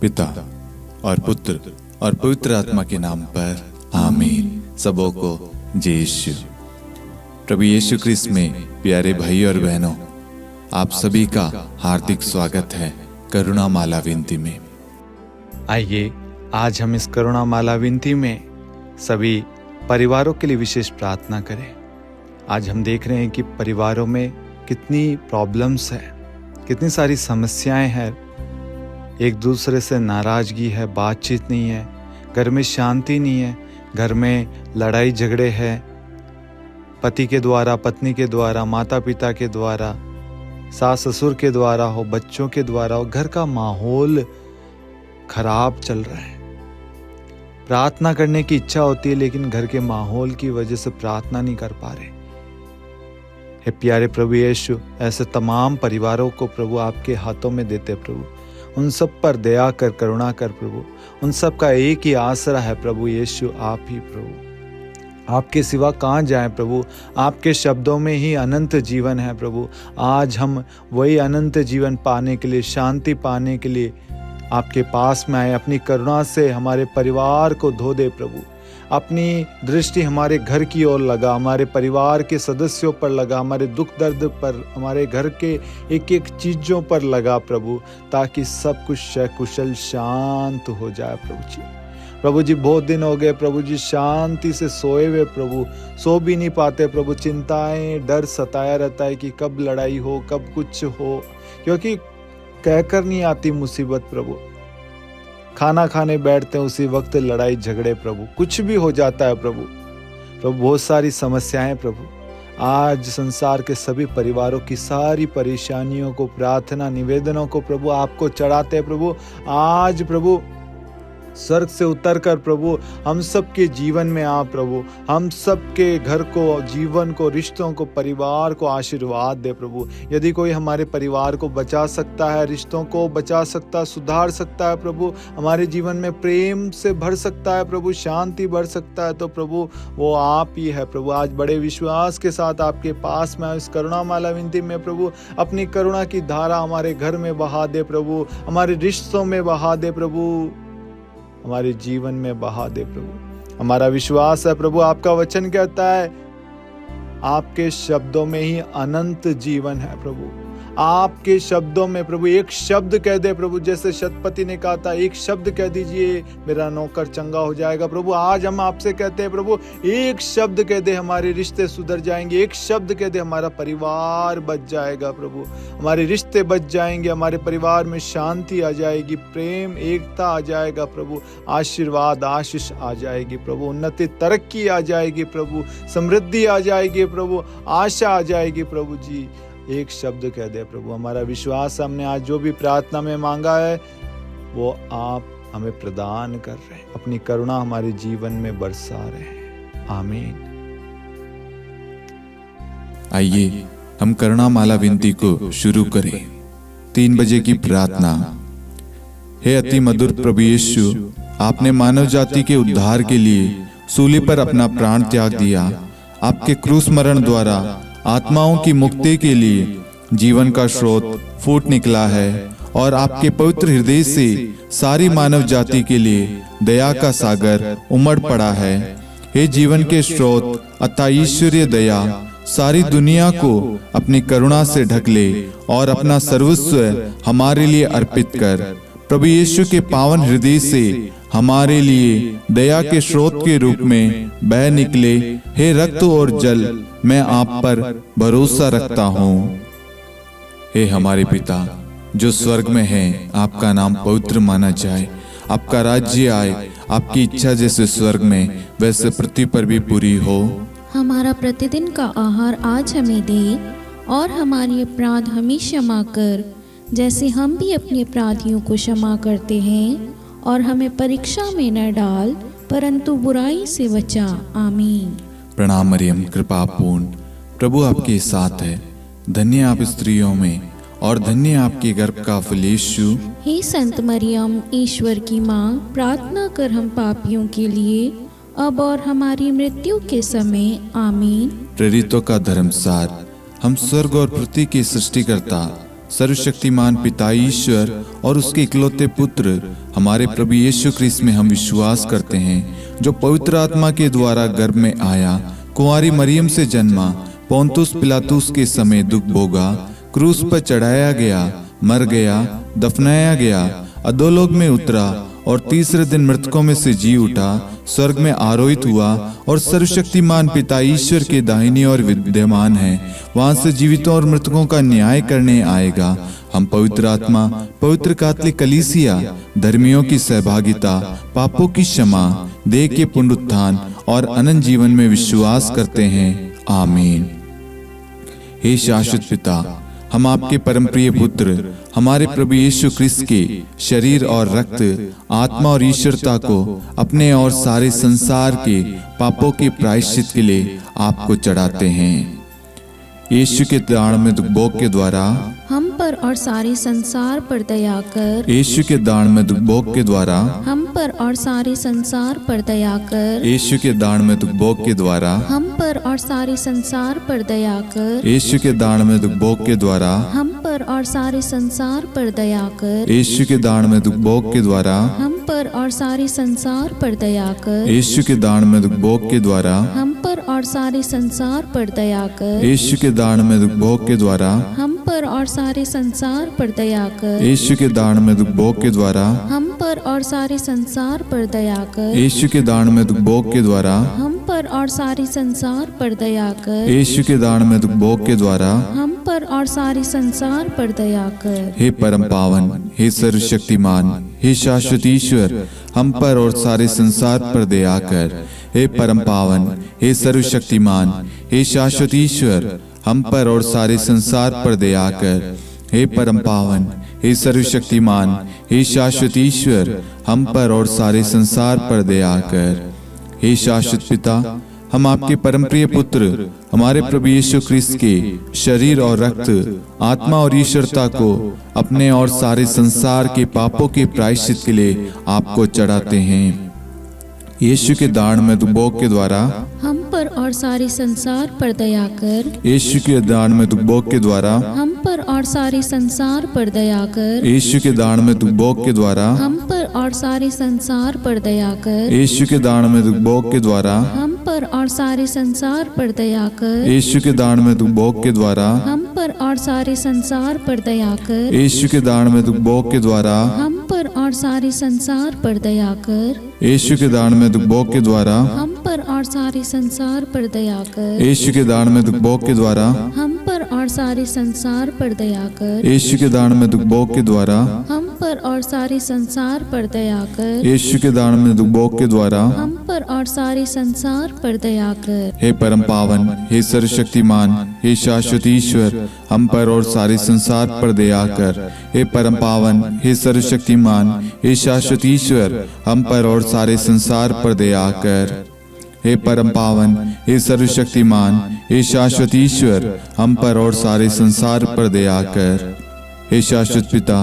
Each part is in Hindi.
पिता और पुत्र और पवित्र आत्मा के नाम पर आमीन। सबों को जय यीशु। प्रभु यीशु क्रिस्त में प्यारे भाई और बहनों, आप सभी का हार्दिक स्वागत है करुणा माला विनती में। आइए आज हम इस करुणा माला विनती में सभी परिवारों के लिए विशेष प्रार्थना करें। आज हम देख रहे हैं कि परिवारों में कितनी प्रॉब्लम्स है, कितनी सारी समस्याएं हैं, एक दूसरे से नाराजगी है, बातचीत नहीं है, घर में शांति नहीं है, घर में लड़ाई झगड़े है, पति के द्वारा, पत्नी के द्वारा, माता पिता के द्वारा, सास ससुर के द्वारा हो, बच्चों के द्वारा हो, घर का माहौल खराब चल रहा है। प्रार्थना करने की इच्छा होती है लेकिन घर के माहौल की वजह से प्रार्थना नहीं कर पा रहे। हे प्यारे प्रभु यीशु, ऐसे तमाम परिवारों को प्रभु आपके हाथों में देते प्रभु, उन सब पर दया कर, करुणा कर प्रभु। उन सब का एक ही आसरा है प्रभु यीशु, आप ही प्रभु। आपके सिवा कहाँ जाएं प्रभु? आपके शब्दों में ही अनंत जीवन है प्रभु। आज हम वही अनंत जीवन पाने के लिए, शांति पाने के लिए आपके पास में आए। अपनी करुणा से हमारे परिवार को धो दे प्रभु। अपनी दृष्टि हमारे घर की ओर लगा, हमारे परिवार के सदस्यों पर लगा, हमारे दुख दर्द पर, हमारे घर के एक एक चीज़ों पर लगा प्रभु, ताकि सब कुछ सकुशल शांत हो जाए प्रभु जी। प्रभु जी बहुत दिन हो गए प्रभु जी शांति से सोए हुए प्रभु, सो भी नहीं पाते प्रभु। चिंताएं, डर सताया रहता है कि कब लड़ाई हो, कब कुछ हो, क्योंकि कहकर नहीं आती मुसीबत प्रभु। खाना खाने बैठते हैं उसी वक्त लड़ाई झगड़े प्रभु, कुछ भी हो जाता है प्रभु। प्रभु बहुत सारी समस्याएं प्रभु। आज संसार के सभी परिवारों की सारी परेशानियों को, प्रार्थना निवेदनों को प्रभु आपको चढ़ाते हैं प्रभु। आज प्रभु स्वर्ग से उतर कर प्रभु हम सब के जीवन में आ प्रभु, हम सब के घर को, जीवन को, रिश्तों को, परिवार को आशीर्वाद दे प्रभु। यदि कोई हमारे परिवार को बचा सकता है, रिश्तों को बचा सकता है, सुधार सकता है प्रभु, हमारे जीवन में प्रेम से भर सकता है प्रभु, शांति भर सकता है, तो प्रभु वो आप ही है प्रभु। आज बड़े विश्वास के साथ आपके पास में इस करुणा माला विनती में प्रभु अपनी करुणा की धारा हमारे घर में बहा दे प्रभु, हमारे रिश्तों में बहा दे प्रभु, हमारे जीवन में बहा दे प्रभु। हमारा विश्वास है प्रभु, आपका वचन कहता है आपके शब्दों में ही अनंत जीवन है प्रभु। आपके शब्दों में प्रभु एक शब्द कह दे प्रभु, जैसे शतपति ने कहा था एक शब्द कह दीजिए मेरा नौकर चंगा हो जाएगा प्रभु। आज हम आपसे कहते हैं प्रभु एक शब्द कह दे हमारे रिश्ते सुधर जाएंगे, एक शब्द कह दे हमारा परिवार बच जाएगा प्रभु, हमारे रिश्ते बच जाएंगे, हमारे परिवार में शांति आ जाएगी, प्रेम एकता आ जाएगा प्रभु, आशीर्वाद आशीष आ जाएगी प्रभु, उन्नति तरक्की आ जाएगी प्रभु, समृद्धि आ जाएगी प्रभु, आशा आ जाएगी प्रभु जी। एक शब्द कह दे प्रभु। हमारा विश्वास, हमने आज जो भी प्रार्थना में मांगा है वो आप हमें प्रदान कर रहे हैं, अपनी करुणा हमारे जीवन में बरसा रहे हैं। आमीन। आइए हम करुणा माला विनती को शुरू करें। 3 बजे की प्रार्थना। हे अति मधुर प्रभु यीशु, आपने मानव जाति के उद्धार के लिए सूली पर अपना प्राण त्याग दिया। आपके क्रूस मरण द्वारा आत्माओं की मुक्ति के लिए जीवन का स्रोत फूट निकला है और आपके पवित्र हृदय से सारी मानव जाति के लिए दया का सागर उमड़ पड़ा है। हे जीवन के स्रोत अतः ईश्वरीय दया, सारी दुनिया को अपनी करुणा से ढक ले और अपना सर्वस्व हमारे लिए अर्पित कर। प्रभु यीशु के पावन हृदय से हमारे लिए दया के स्रोत के रूप में बह निकले। हे रक्त और जल, मैं आप पर भरोसा रखता हूँ। हे हमारे पिता जो स्वर्ग में है, आपका नाम पवित्र माना जाए, आपका राज्य आए, आपकी इच्छा जैसे स्वर्ग में वैसे पृथ्वी पर भी पूरी हो। हमारा प्रतिदिन का आहार आज हमें दे, और हमारे अपराध हमें क्षमा कर, जैसे हम भी अपने अपराधियों को क्षमा करते हैं, और हमें परीक्षा में न डाल, परंतु बुराई से बचा। आमीन। प्रणाम मरियम, कृपा पूर्ण, प्रभु आपके साथ है। धन्य आप स्त्रियों में और धन्य आपके गर्भ का फल यीशु। हे संत मरियम, ईश्वर की माँ, प्रार्थना कर हम पापियों के लिए, अब और हमारी मृत्यु के समय। आमीन। प्रेरितों का धर्मसार। हम स्वर्ग और पृथ्वी के सृष्टिकर्ता सर्वशक्तिमान पिता ईश्वर और उसके इकलौते पुत्र हमारे प्रभु यीशु ख्रिस्त में हम विश्वास करते हैं, जो पवित्र आत्मा के द्वारा गर्भ में आया, कुंवारी मरियम से जन्मा, पोंतुस पिलातुस के समय दुख भोगा, क्रूस पर चढ़ाया गया, मर गया, दफनाया गया, अधोलोक में उतरा और तीसरे दिन मृतकों में से जी उठा, स्वर्ग में आरोहित हुआ और सर्वशक्तिमान पिता ईश्वर के दाहिनी ओर विद्यमान है, वहां से जीवितों और मृतकों का न्याय करने आएगा। हम पवित्र आत्मा, पवित्र कैथोलिक कलीसिया, धर्मियों की सहभागिता, पापों की क्षमा, देह के पुनरुत्थान और अनंत जीवन में विश्वास करते हैं। आमीन। हे शाश्वत पिता, हम आपके परमप्रिय पुत्र हमारे प्रभु यीशु ख्रिस्त के शरीर और रक्त, आत्मा और ईश्वरता को अपने और सारे संसार के पापों के प्रायश्चित के लिए आपको चढ़ाते हैं। यीशु के दान भोग के द्वारा हम पर और सारे संसार पर दया कर। यीशु के दान भोग के द्वारा हम पर और सारे संसार पर दया कर। यीशु के दान भोग के द्वारा हम पर और सारे संसार पर दया कर। यीशु के दान भोग के द्वारा हम पर और सारे संसार पर दया कर। यीशु के दान भोग के द्वारा हम पर और सारे संसार पर दया कर। यीशु के दान भोग के द्वारा हम पर और सारे संसार पर दया कर। यीशु के दान भोग के द्वारा हम पर और सारे संसार पर दया कर। यीशु के दान भोग के द्वारा हम पर और सारे संसार पर दया कर। यीशु के दान भोग के द्वारा हम पर और सारे संसार पर दया कर। यीशु के दान भोग के द्वारा हम पर और सारे संसार पर दया कर। हे परम पावन, हे सर्वशक्तिमान, हे शाश्वत ईश्वर, हम पर और सारे संसार पर दया कर। हे परम पावन, हे सर्वशक्तिमान, हे शाश्वत ईश्वर, हम पर और सारे संसार पर दया कर। हे परम पावन, हे सर्वशक्तिमान, हे शाश्वत ईश्वर, हम पर और सारे संसार पर दया कर। हे शाश्वत पिता, हम आपके परमप्रिय पुत्र हमारे प्रभु यीशु ख्रिस्त के शरीर और रक्त, आत्मा और ईश्वरता को अपने और सारे संसार के पापों के प्रायश्चित के लिए आपको चढ़ाते हैं। यीशु के दान भोग के द्वारा हम पर और सारे संसार पर दया कर। यीशु के दान भोग के द्वारा हम पर और सारे संसार पर दया कर। यीशु के दान भोग के द्वारा हम पर और सारे संसार पर दया कर। यीशु के दान भोग के द्वारा हम पर और सारे संसार पर दया कर। यीशु के दान भोग के द्वारा हम पर और सारे संसार पर दया कर। यीशु के दान भोग के द्वारा हम पर और सारे संसार पर दया कर। यीशु के दान भोग के द्वारा हम पर और सारे संसार पर दया कर। यीशु के दान भोग के द्वारा हम पर और सारे संसार पर दया कर। यीशु के दान भोग के द्वारा हम पर और सारे संसार पर दया कर। यीशु के दान भोग के द्वारा हम पर और सारे संसार पर दया कर। हे परम पावन, हे सर्वशक्तिमान, हे शाश्वत ईश्वर, हम पर और सारे संसार पर दया कर। हे परम पावन, हे सर्वशक्तिमान, हे शाश्वत ईश्वर, हम पर और सारे संसार पर दया कर। हे परम पावन, हे सर्वशक्तिमान, हे शाश्वत ईश्वर, हम पर और सारे संसार पर दया कर। हे शाश्वत पिता,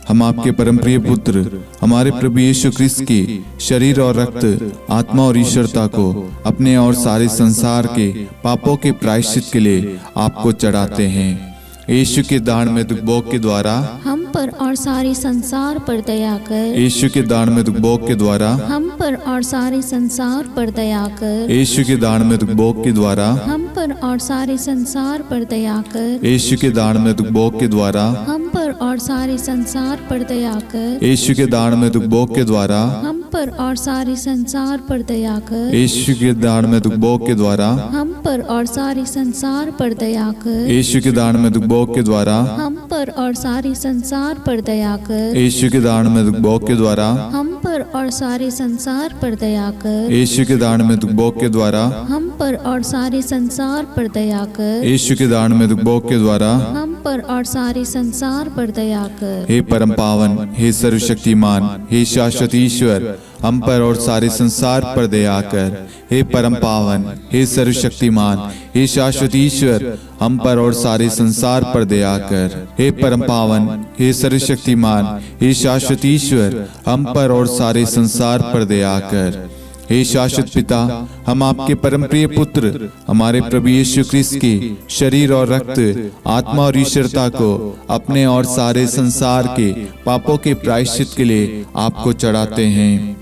हम आपके परमप्रिय पुत्र हमारे प्रभु यीशु ख्रिस्त के शरीर और रक्त, आत्मा और ईश्वरता को अपने और सारे संसार के पापों के प्रायश्चित के लिए आपको चढ़ाते हैं। यीशु के दान भोग के द्वारा हम पर और सारे संसार पर दया कर। यीशु के दान भोग के द्वारा हम पर और सारे संसार पर दया कर। यीशु के दान भोग के द्वारा हम पर और सारे संसार पर दया कर। यीशु के दान भोग के द्वारा हम पर और सारे संसार पर दया कर। यीशु के दान भोग के द्वारा हम पर और सारे संसार पर दया कर। यीशु के दान भोग के द्वारा हम पर और सारे संसार पर दया कर। यीशु के दान भोग के द्वारा हम पर और सारे संसार पर दया कर। यीशु के दान भोग के द्वारा हम पर और सारे संसार पर दया कर। यीशु के दान भोग के द्वारा हम पर और सारे संसार पर दया कर। यीशु के दान भोग के द्वारा हम पर और सारे संसार पर दया कर। हे परम पावन, हे सर्वशक्तिमान, हे शाश्वत ईश्वर, हम पर और सारे संसार पर दया कर। हे परम पावन, हे सर्वशक्तिमान, हे शाश्वत ईश्वर, हम पर और सारे संसार पर दया कर। हे परम पावन, हे सर्वशक्तिमान, हे शाश्वत ईश्वर, हम पर और सारे संसार पर दया कर। हे शाश्वत पिता, हम आपके परम प्रिय पुत्र हमारे प्रभु यीशु ख्रिस्त के शरीर और रक्त, आत्मा और ईश्वरता को अपने और सारे संसार के पापों के प्रायश्चित के लिए आपको चढ़ाते हैं।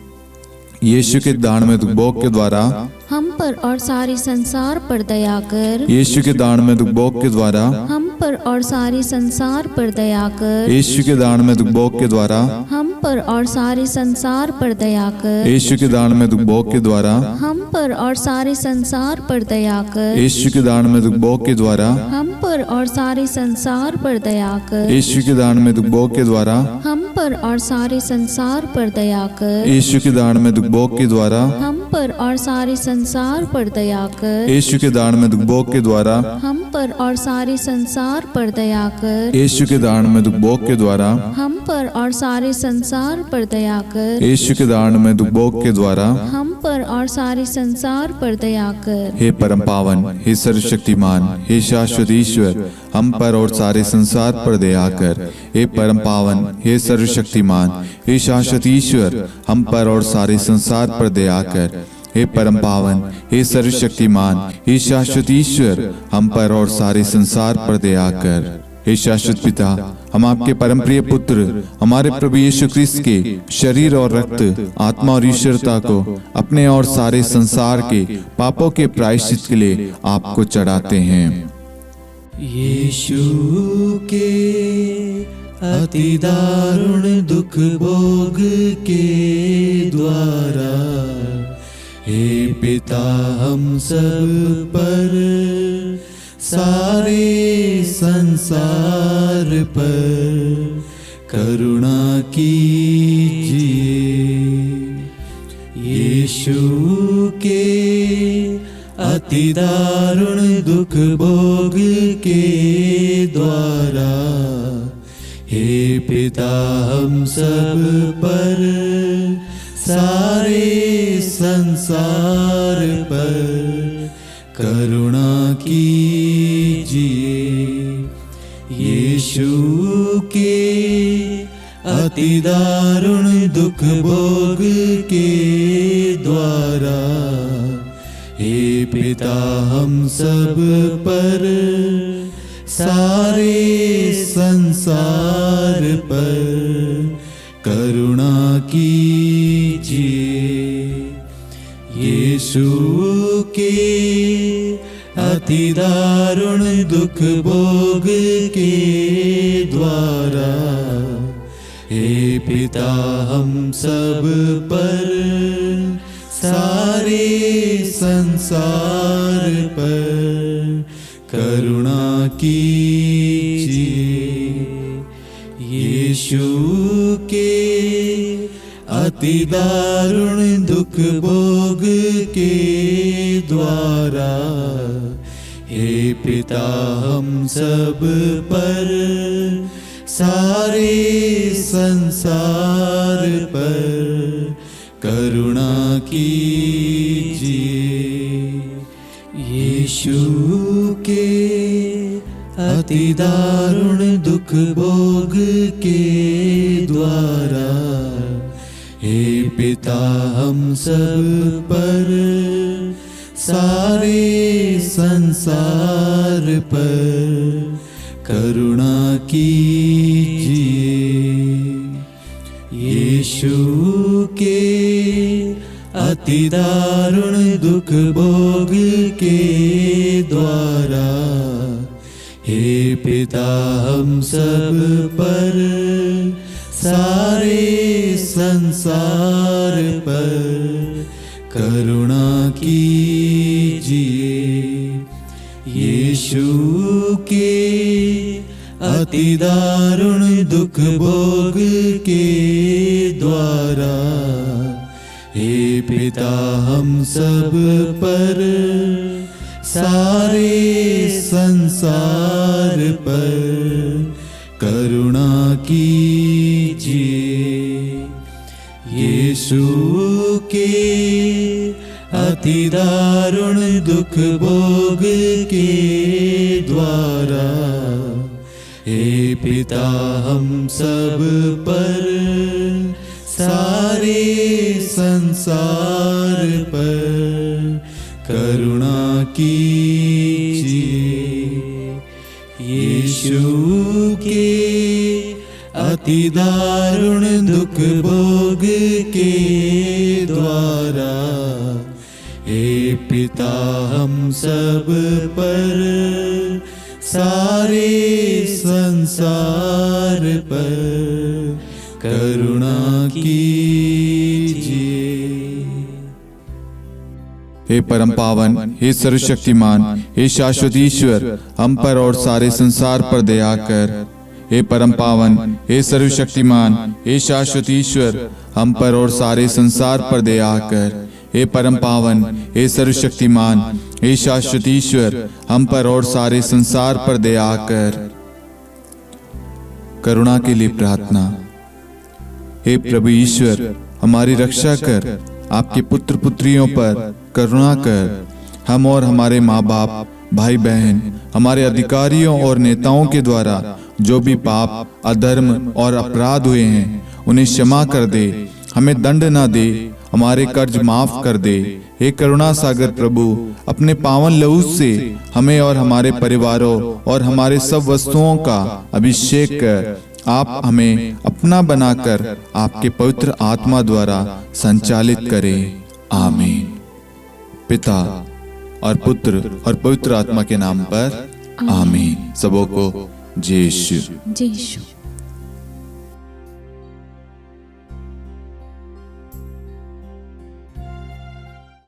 यीशु के दान में भोग के द्वारा हम पर और सारे संसार पर दया कर। यीशु के दान में भोग के द्वारा हम पर और सारे संसार पर दया कर। यीशु के दान में भोग के द्वारा हम पर और सारे संसार पर दया कर। यीशु के दान में भोग के द्वारा हम पर और सारे संसार पर दया कर। यीशु के दान में भोग के द्वारा हम पर और सारे संसार पर दया कर। यीशु के दान में भोग के द्वारा हम पर और सारे संसार पर दया कर। यीशु के दान में भोग के द्वारा हम पर और सारे संसार पर दया कर। यीशु के दान में भोग के द्वारा हम पर और सारे संसार पर दया कर। यीशु के दान में भोग के द्वारा हम पर और सारे संसार पर दया कर। यीशु के दान में भोग के द्वारा हम पर और सारे संसार पर दया कर। हे परम पावन, हे सर्वशक्तिमान, हे शाश्वत ईश्वर, हम पर और सारे संसार पर दया कर। हे परम पावन, हे सर्वशक्तिमान, हे शाश्वत ईश्वर, हम पर और सारे संसार पर दया कर। हे परम पावन, हे सर्वशक्तिमान, हे शाश्वत ईश्वर, हम पर और सारे संसार पर दया कर। हे शाश्वत पिता, हम आपके परम प्रिय पुत्र हमारे प्रभु यीशु ख्रिस्त के शरीर और रक्त, आत्मा और ईश्वरता को अपने और सारे संसार के पापों के प्रायश्चित के लिए आपको चढ़ाते हैं। यीशु के अति दारुण दुख भोग के द्वारा, हे पिता हम सब पर, सारे संसार पर करुणा कीजिए। यीशु के अति दारुण दुख भोग के द्वारा, हे पिता हम सब पर, सारे संसार पर करुणा कीजिए। यीशु के अति दारुण दुख भोग के द्वारा, हे पिता हम सब पर, सारे संसार पर करुणा कीजिए। यीशु के अति दारुण दुख भोग के द्वारा, हे पिता हम सब पर, सारे संसार पर करुणा कीजिए। यीशु के अति दारुण दुख भोग के द्वारा, हे पिता हम सब पर, सारे संसार पर करुणा कीजिए। यीशु के अति दारुण दुख भोग के द्वारा, हे पिता हम सब पर, सारे संसार पर करुणा कीजिए। यीशु के अति दारुण दुख भोग के द्वारा, हे पिता हम सब पर, सारे संसार पर करुणा कीजिए। यीशु के अति दारुण दुख भोग के द्वारा, हे पिता हम सब पर, सारे संसार पर करुणा कीजिए। यीशु के अति दारुण दुख भोग के द्वारा, हे पिता हम सब पर, सारे संसार पर करुणा कीजिए। यीशु के अति दारुण दुख भोग के द्वारा हे पिता हम सब पर सारे संसार पर करुणा कीजिए। हे परम पावन, हे सर्वशक्तिमान, हे शाश्वत ईश्वर, हम पर और सारे संसार पर दया कर। हे परम पावन, हे सर्वशक्तिमान, हे शाश्वत ईश्वर, हम पर और सारे संसार पर दया कर। हे परम पावन, हे सर्वशक्तिमान, हे शाश्वत ईश्वर, हम पर और सारे संसार पर दया कर। करुणा के लिए प्रार्थना। हे प्रभु ईश्वर, हमारी रक्षा कर, आपके पुत्र पुत्रियों पर करुणा कर। हम और हमारे माँ बाप, भाई बहन, हमारे अधिकारियों और नेताओं के द्वारा जो भी पाप, अधर्म और अपराध हुए हैं उन्हें क्षमा कर दे, हमें दंड ना दे, हमारे कर्ज माफ कर दे। हे करुणा सागर प्रभु, अपने पावन लहू से हमें और हमारे परिवारों और हमारे सब वस्तुओं का अभिषेक कर। आप हमें अपना बनाकर आपके पवित्र आत्मा द्वारा संचालित करें। आमीन। पिता और पुत्र और पवित्र आत्मा के नाम पर आमीन। सबों को जय यीशु। जय यीशु।